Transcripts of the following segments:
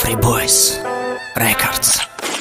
Three Boys Records.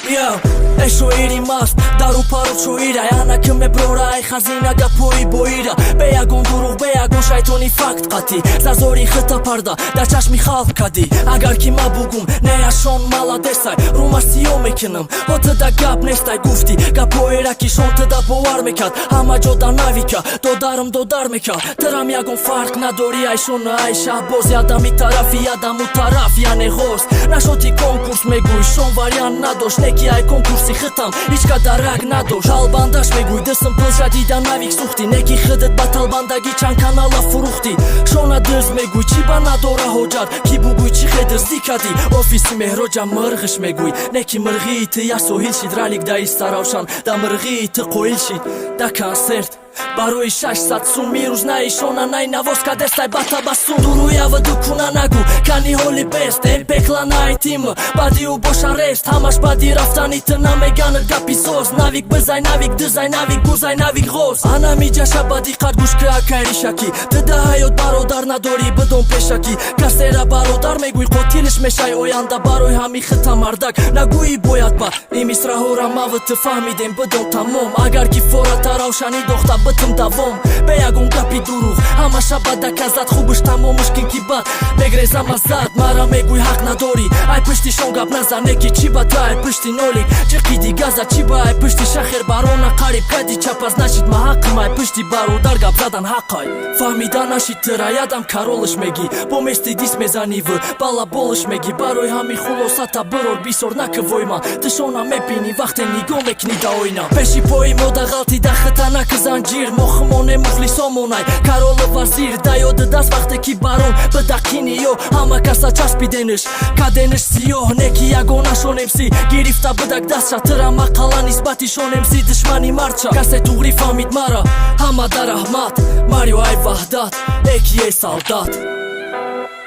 Yo, esho iri mast, daru parocho ira Yanakı me brora, ay khazina gapoyi boira Beyagon duruq, beyagon shaytoni fakt qati Zazori xita parda, da chashmi khalq kadi Agar ki ma bugum, ne yashon maladesay Rumar siyo mekinım, hotë da gap nestaj gufti Gapoira ki shon të da boar me kat Hama gjoda navika, dodar me ka Tëram jagon fark, na dori ay shon në ay shahboz Jada mi tarafi, jada mu taraf, janë e ghoz Na shoti konkurs me guj, shon varian na dosh Neki aj konkursi xëtam, iqka darak na dosh Halbandash me guj, dësëm pëlzhadi da navik suhti Neki xëdet bat halbandagi qan kanala furuhti Shona dëz me guj, qiba na dora hoxar Ki bu guj, qi xedës dikadi Ofisi me hroqa mërgësh me guj Neki mërgi të jaso hilshit Ralik da i staravshan, da mërgi të ko hilshit Da koncert Baroj shash sa të sun miruz na i shona na i navos ka destaj bata basun Duru javë dukuna nagu, ka një holi best E pekla na i timë, badi u bosh arrest Hamash badi raftani të na me ganët gapisos Navik bëzaj, navik dëzaj, navik guzaj, navik ghoz Ana mi gjasha badi qat gush kë aka eri shaki Të da hajot barodar na dori bëdon peshaki Kastera barodar me guj qotilish me shaj Ojanda baroj hami xëta mardak Na guj i bojat ba Imis rahora mavë të fahmiden bëdon tamom Agar ki fora ta ravshani dohta bëtëm davom Bejagon gapi duruq Hama shabat da kazat Khubësht tamo mëshkin kibat Me greza mazat Mara me guj hak na dori Aj pështi shon gap naza Neki qiba ta e pështi nolik Që kidi gaza qiba e pështi shakher Barona karib kadi qapaz nashit ma haqëm Aj pështi baro dar gap zadan haqaj Fahmi da nashit të rajadam karolësh me gi Po me sti dis me zani vë Bala bolësh me gi Baroj hami khulos ata bëror bisor na këvojma Të shona me pini Vaxten një go me kni da ojna Peshi po i moda galti da xëta na këzan gjir Mokhmone mukhlisomonaj Karolë vazir Dajo dëdas vaxte ki baron Bëdakini jo Hama kasa qas pidenësh Ka denësh si jo Neki jagona shonem si Girifta bëdak dasqa Tëra ma kalan isbati shonem si Dëshmani marqa Kase tugri famit mara Hama da rahmat Mario aj vahdat Eki e saldat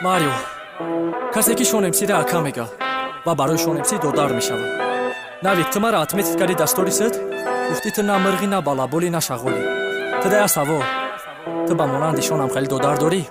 Mario Kase ki shonem si rea kamega Va baroj shonem si dodar mishavë Navik të mara atmet kari dastorisët Ufti të na mërgina bala boli na shagoli Të deja savo Të bamonan dishonam khel dodar dori